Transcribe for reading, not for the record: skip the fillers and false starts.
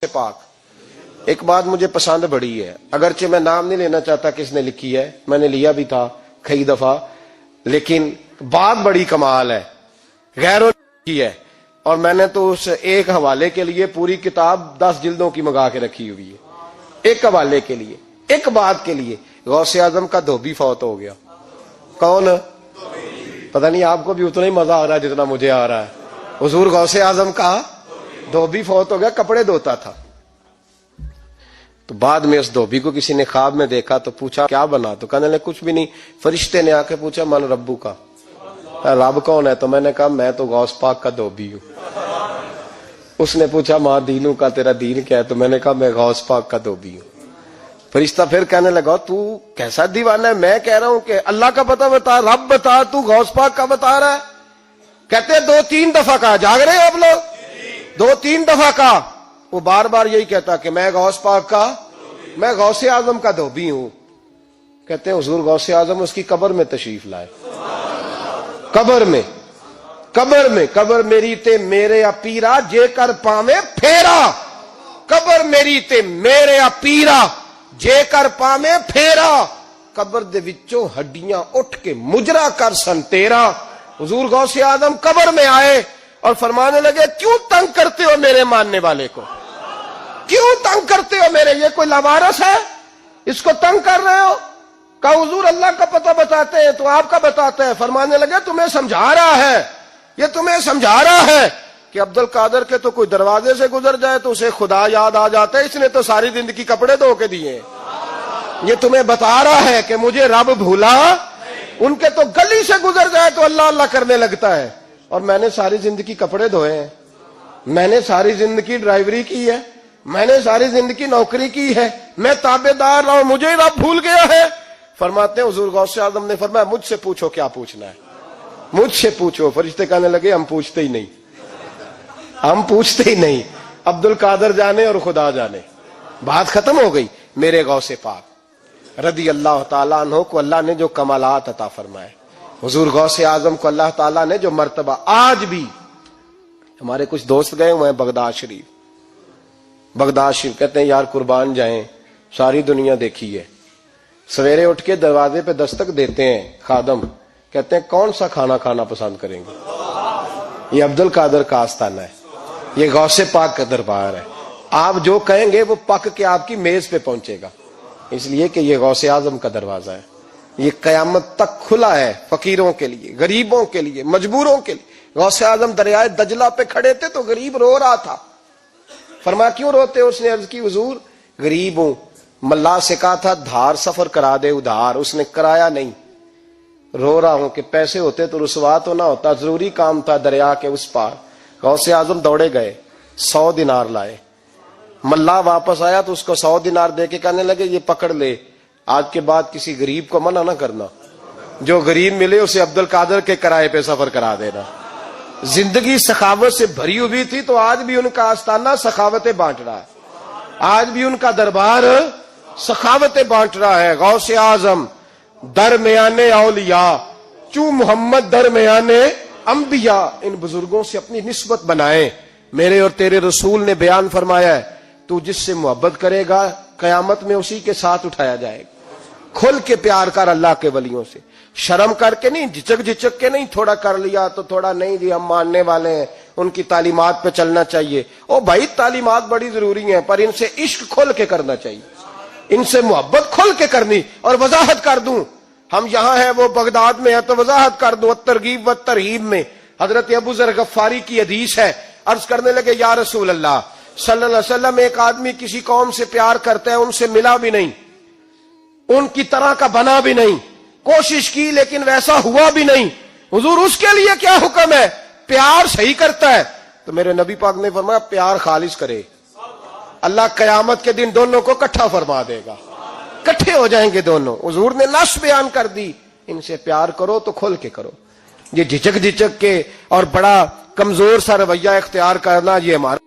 پاک ایک بات مجھے پسند بڑی ہے، اگرچہ میں نام نہیں لینا چاہتا کس نے لکھی ہے، میں نے لیا بھی تھا کئی دفعہ، لیکن بات بڑی کمال ہے، غیروں نے لکھی ہے، اور میں نے تو اس ایک حوالے کے لیے پوری کتاب 10 جلدوں کی منگا کے رکھی ہوئی ہے، ایک حوالے کے لیے، ایک بات کے لیے۔ غوث اعظم کا دھوبی فوت ہو گیا۔ کون؟ پتہ نہیں آپ کو بھی اتنا ہی مزہ آ رہا ہے جتنا مجھے آ رہا ہے۔ حضور غوث اعظم کا دھوبی فوت ہو گیا، کپڑے دھوتا تھا۔ تو بعد میں اس دھوبی کو کسی نے خواب میں دیکھا تو پوچھا کیا بنا؟ تو کہنے لگے کچھ بھی نہیں۔ فرشتے نے آ کے پوچھا من ربو کا، رب کون ہے؟ تو میں نے کہا میں تو غوث پاک کا دھوبی ہوں۔ اس نے پوچھا ماں دینوں کا، تیرا دین کیا ہے؟ تو میں نے کہا میں غوث پاک کا دھوبی ہوں۔ فرشتہ پھر کہنے لگا تو کیسا دیوانہ ہے، میں کہہ رہا ہوں کہ اللہ کا پتہ بتا، رب بتا، تو غوث پاک کا بتا رہا ہے؟ کہتے 2-3 دفعہ کہا، جاگ رہے ہیں آپ لوگ؟ 2-3 دفعہ کہا، وہ بار بار یہی کہتا کہ میں غوث پاک کا، میں غوث اعظم کا دھوبی ہوں۔ کہتے ہیں حضور غوث اعظم اس کی قبر میں تشریف لائے، قبر میں قبر میری تے میرے اپیرا جے کر پاویں پھیرا، قبر میری تے میرے اپیرا جے کر پاویں پھیرا، قبر دے وچوں ہڈیاں اٹھ کے مجرا کر سن تیرا۔ حضور غوث اعظم قبر میں آئے اور فرمانے لگے کیوں تنگ کرتے ہو میرے ماننے والے کو، کیوں تنگ کرتے ہو میرے، یہ کوئی لوارث ہے اس کو تنگ کر رہے ہو؟ کہا حضور اللہ کا پتہ بتاتے ہیں تو آپ کا بتاتے ہیں۔ فرمانے لگے تمہیں سمجھا رہا ہے، یہ تمہیں سمجھا رہا ہے کہ عبد القادر کے تو کوئی دروازے سے گزر جائے تو اسے خدا یاد آ جاتا ہے، اس نے تو ساری زندگی کپڑے دھو کے دیے۔ یہ تمہیں بتا رہا ہے کہ مجھے رب بھولا، ان کے تو گلی سے گزر جائے تو اللہ اللہ کرنے لگتا ہے، اور میں نے ساری زندگی کپڑے دھوئے ہیں، میں نے ساری زندگی ڈرائیوری کی ہے، میں نے ساری زندگی نوکری کی ہے، میں تابع دار رہا ہوں، مجھے رب بھول گیا ہے۔ فرماتے ہیں حضور غوث اعظم نے فرمایا مجھ سے پوچھو کیا پوچھنا ہے، مجھ سے پوچھو۔ فرشتے کہنے لگے ہم پوچھتے ہی نہیں، ہم پوچھتے ہی نہیں، عبد القادر جانے اور خدا جانے۔ بات ختم ہو گئی۔ میرے غوث پاک رضی اللہ تعالیٰ عنہ کو اللہ نے جو کمالات عطا فرمائے، حضور غوث اعظم کو اللہ تعالیٰ نے جو مرتبہ، آج بھی ہمارے کچھ دوست گئے ہوئے ہیں بغداد شریف، کہتے ہیں یار قربان جائیں، ساری دنیا دیکھی ہے، سویرے اٹھ کے دروازے پہ دستک دیتے ہیں خادم، کہتے ہیں کون سا کھانا کھانا پسند کریں گے؟ یہ عبد القادر کا آستانہ ہے، یہ غوث پاک کا دربار ہے، آپ جو کہیں گے وہ پک کے آپ کی میز پہ پہنچے گا، اس لیے کہ یہ غوث اعظم کا دروازہ ہے، یہ قیامت تک کھلا ہے، فقیروں کے لیے، غریبوں کے لیے، مجبوروں کے لیے۔ غوث اعظم دریائے دجلہ پہ کھڑے تھے تو غریب رو رہا تھا، فرمایا کیوں روتے؟ اس نے عرض کی حضور غریب ہوں، ملا سے کہا تھا دھار سفر کرا دے ادھار، اس نے کرایا نہیں، رو رہا ہوں کہ پیسے ہوتے تو رسوا تو نہ ہوتا، ضروری کام تھا دریا کے اس پار۔ غوث اعظم دوڑے گئے، 100 دینار لائے، ملا واپس آیا تو اس کو 100 دینار دے کے کہنے لگے یہ پکڑ لے، آج کے بعد کسی غریب کو منع نہ کرنا، جو غریب ملے اسے عبد القادر کے کرائے پہ سفر کرا دینا۔ زندگی سخاوت سے بھری ہوئی تھی تو آج بھی ان کا آستانہ سخاوتیں بانٹ رہا ہے، آج بھی ان کا دربار سخاوتیں بانٹ رہا ہے۔ غوث اعظم درمیان اولیاء چوں محمد درمیان انبیاء، ان بزرگوں سے اپنی نسبت بنائیں۔ میرے اور تیرے رسول نے بیان فرمایا ہے تو جس سے محبت کرے گا قیامت میں اسی کے ساتھ اٹھایا جائے گا۔ کھل کے پیار کر اللہ کے ولیوں سے، شرم کر کے نہیں، جھچک کے نہیں، تھوڑا کر لیا تو تھوڑا نہیں، جی ہم ماننے والے ہیں، ان کی تعلیمات پہ چلنا چاہیے۔ او بھائی تعلیمات بڑی ضروری ہیں پر ان سے عشق کھل کے کرنا چاہیے، ان سے محبت کھل کے کرنی۔ اور وضاحت کر دوں، ہم یہاں ہیں وہ بغداد میں ہیں تو وضاحت کر دوں، ترغیب و ترہیب میں حضرت ابو ذر غفاری کی حدیث ہے، عرض کرنے لگے یا رسول اللہ صلی اللہ علیہ وسلم ایک آدمی کسی قوم سے پیار کرتا ہے، ان سے ملا بھی نہیں، ان کی طرح کا بنا بھی نہیں، کوشش کی لیکن ویسا ہوا بھی نہیں، حضور اس کے لیے کیا حکم ہے؟ پیار صحیح کرتا ہے تو میرے نبی پاک نے فرمایا پیار خالص کرے، اللہ قیامت کے دن دونوں کو اکٹھا فرما دے گا، اکٹھے ہو جائیں گے دونوں۔ حضور نے نص بیان کر دی، ان سے پیار کرو تو کھل کے کرو، یہ جھچک کے اور بڑا کمزور سا رویہ اختیار کرنا یہ ہمارا